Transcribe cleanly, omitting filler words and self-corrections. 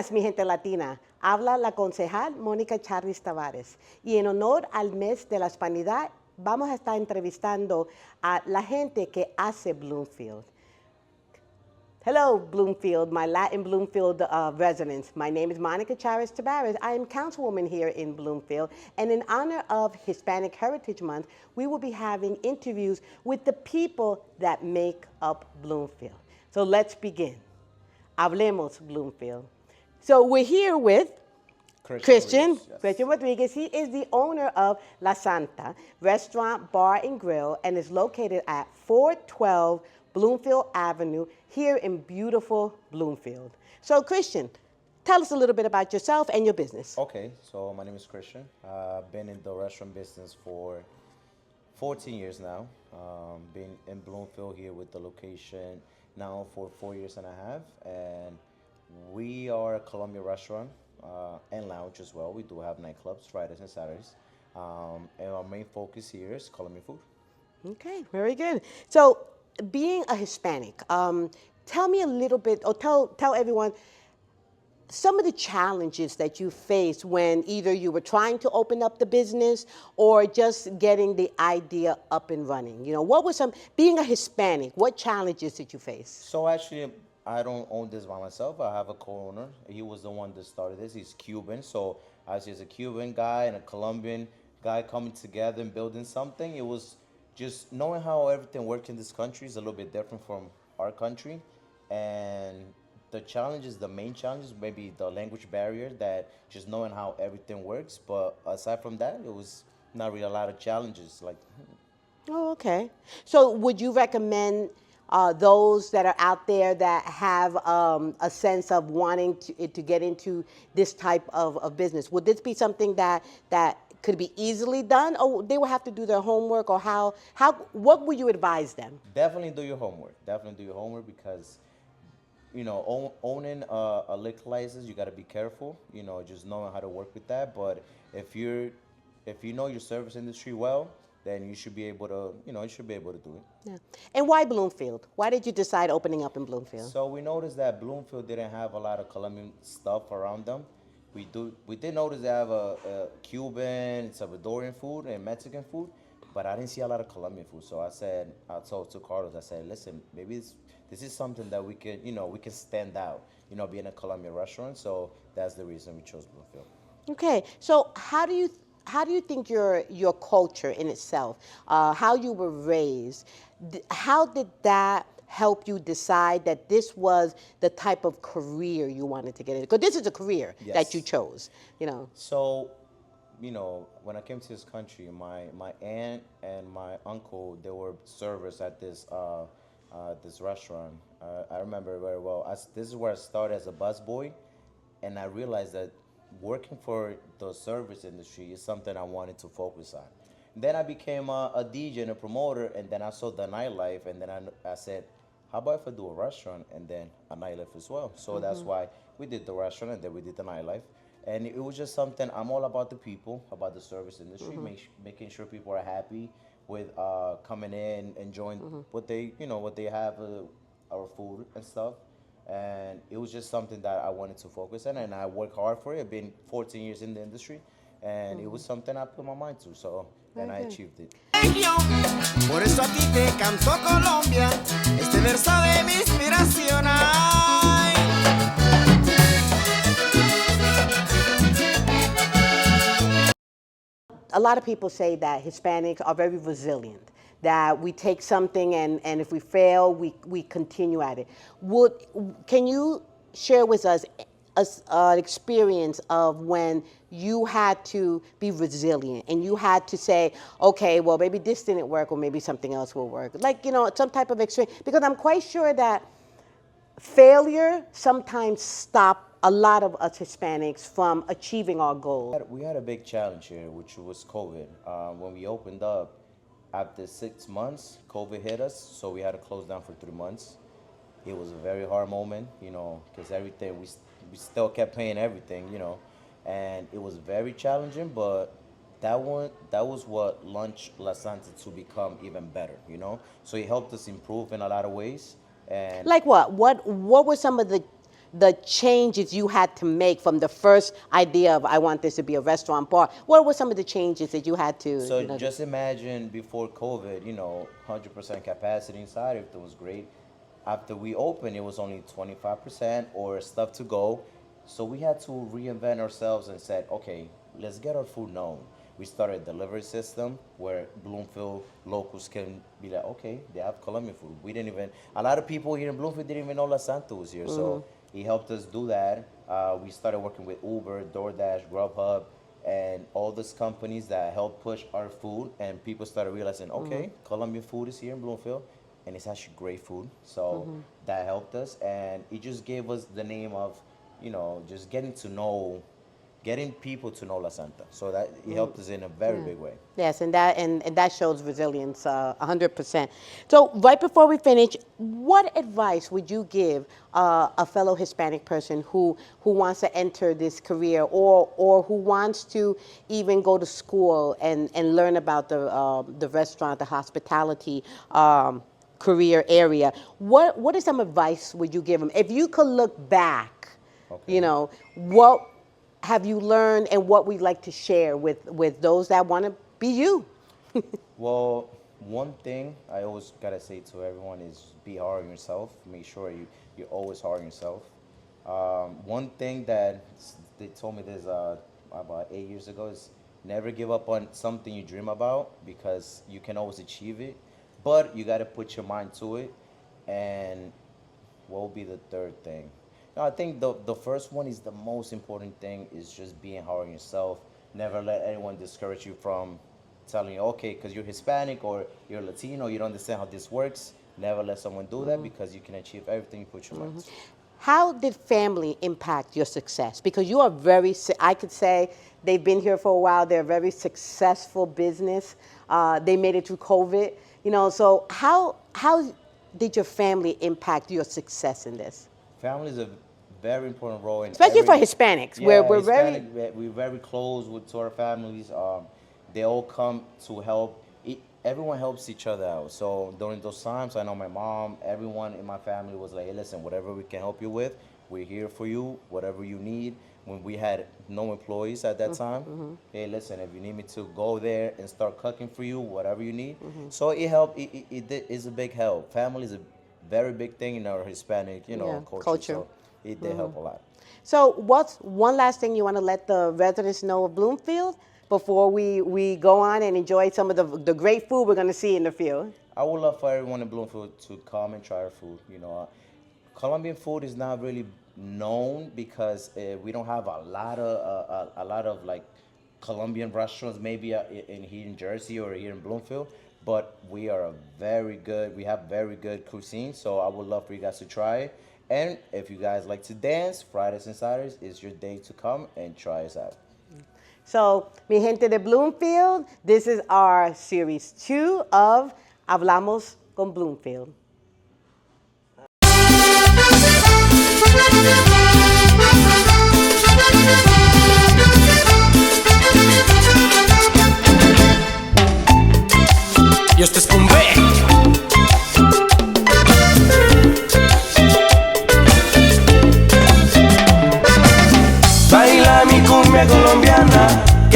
Buenas, mi gente latina. Habla la concejal Mónica Charris Tavares. Y en honor al mes de la Hispanidad, vamos a estar entrevistando a la gente que hace Bloomfield. Hello, Bloomfield, my Latin Bloomfield residents. My name is Monica Charris Tavares. I am councilwoman here in Bloomfield. And in honor of Hispanic Heritage Month, we will be having interviews with the people that make up Bloomfield. So let's begin. Hablemos, Bloomfield. So we're here with Christian Rodriguez. He is the owner of La Santa Restaurant, Bar, and Grill, and is located at 412 Bloomfield Avenue here in beautiful Bloomfield. So Christian, tell us a little bit about yourself and your business. Okay, so my name is Christian. I've been in the restaurant business for 14 years now. Been in Bloomfield here with the location now for 4 years and a half. And we are a Colombian restaurant and lounge as well. We do have nightclubs Fridays and Saturdays. And our main focus here is Colombian food. Okay, very good. So being a Hispanic, tell me a little bit, or tell everyone some of the challenges that you faced when either you were trying to open up the business or just getting the idea up and running. You know, what was being a Hispanic, what challenges did you face? So actually, I don't own this by myself. I have a co-owner. He was the one that started this. He's Cuban. So as a Cuban guy and a Colombian guy coming together and building something, it was just knowing how everything works in this country is a little bit different from our country. And the challenges, the main challenges, maybe the language barrier, that just knowing how everything works. But aside from that, it was not really a lot of challenges. Oh, okay. So would you recommend those that are out there that have a sense of wanting to get into this type of business? Would this be something that could be easily done, or they will have to do their homework, or what would you advise them? Definitely do your homework. Definitely do your homework because, you know, owning a liquor license, you got to be careful, you know, just knowing how to work with that. But if you know your service industry well, then you should be able to, you know, do it. Yeah. And why Bloomfield? Why did you decide opening up in Bloomfield? So we noticed that Bloomfield didn't have a lot of Colombian stuff around them. We did notice they have a Cuban, Salvadorian food and Mexican food, but I didn't see a lot of Colombian food. So I told to Carlos, I said, listen, maybe this is something that we can stand out, you know, being a Colombian restaurant. So that's the reason we chose Bloomfield. Okay, so how do you think your culture in itself, how you were raised, how did that help you decide that this was the type of career you wanted to get into? Because this is a career that you chose, you know. So, you know, when I came to this country, my aunt and my uncle, they were servers at this restaurant. I remember very well. This is where I started as a busboy, and I realized that working for the service industry is something I wanted to focus on. Then I became a DJ and a promoter, and then I saw the nightlife, and then I said, how about if I do a restaurant and then a nightlife as well? So that's why we did the restaurant and then we did the nightlife. And it was just something, I'm all about the people, about the service industry, making sure people are happy with coming in, enjoying what they have, our food and stuff. And it was just something that I wanted to focus on, and I worked hard for it. I've been 14 years in the industry, and it was something I put my mind to, so then I achieved it. Por eso a ti te canto Colombia, este verso de mi inspiración. Ay. A lot of people say that Hispanics are very resilient, that we take something and if we fail, we continue at it. Can you share with us an experience of when you had to be resilient and you had to say, okay, well, maybe this didn't work or maybe something else will work? Like, you know, some type of experience. Because I'm quite sure that failure sometimes stops a lot of us Hispanics from achieving our goals. We had a big challenge here, which was COVID. When we opened up, after 6 months, COVID hit us, so we had to close down for 3 months. It was a very hard moment, you know, because everything, we still kept paying everything, you know, and it was very challenging, but that was what launched La Santa to become even better, you know? So it helped us improve in a lot of ways. And like what? What were some of the the changes you had to make from the first idea of I want this to be a restaurant bar? What were some of the changes that you had to? So just imagine before COVID, 100% capacity inside, everything was great. After we opened, it was only 25% or stuff to go. So we had to reinvent ourselves and said, okay, let's get our food known. We started a delivery system where Bloomfield locals can be like, okay, they have Colombian food. We didn't even, a lot of people here in Bloomfield didn't even know La Santa was here. So he helped us do that. We started working with Uber, DoorDash, Grubhub, and all these companies that help push our food. And people started realizing, okay, Colombian food is here in Bloomfield, and it's actually great food. So that helped us. And it just gave us the name of, just getting people to know La Santa. So that it helped us in a very big way. Yes, and that shows resilience, 100%. So right before we finish, what advice would you give a fellow Hispanic person who wants to enter this career or who wants to even go to school and learn about the restaurant, the hospitality career area? What is some advice would you give them? If you could look back, what have you learned and what we'd like to share with those that want to be you? Well, one thing I always gotta say to everyone is be hard on yourself. Make sure you're always hard on yourself. One thing that they told me this about 8 years ago is never give up on something you dream about because you can always achieve it, but you gotta put your mind to it. And what will be the third thing? No, I think the first one is the most important thing is just being hard on yourself. Never let anyone discourage you from telling you, okay, because you're Hispanic or you're Latino, you don't understand how this works. Never let someone do that because you can achieve everything you put your mind to. How did family impact your success? Because you are I could say they've been here for a while. They're a very successful business. They made it through COVID. So how did your family impact your success in this? Family is a very important role in especially for Hispanics. Yeah, we're we're very close to our families. They all come to help. Everyone helps each other out. So during those times, I know my mom, everyone in my family was like, hey, listen, whatever we can help you with, we're here for you, whatever you need. When we had no employees at that time, hey, listen, if you need me to go there and start cooking for you, whatever you need. So it helped. It is a big help. Family is a very big thing in our Hispanic, culture. So it did help a lot. So what's one last thing you want to let the residents know of Bloomfield before we go on and enjoy some of the great food we're going to see in the field? I would love for everyone in Bloomfield to come and try our food. Colombian food is not really known because we don't have a lot of like Colombian restaurants maybe here in Jersey or here in Bloomfield. But we have very good cuisine, so I would love for you guys to try it. And if you guys like to dance, Fridays and Saturdays is your day to come and try us out. So, mi gente de Bloomfield, this is our series 2 of Hablamos con Bloomfield.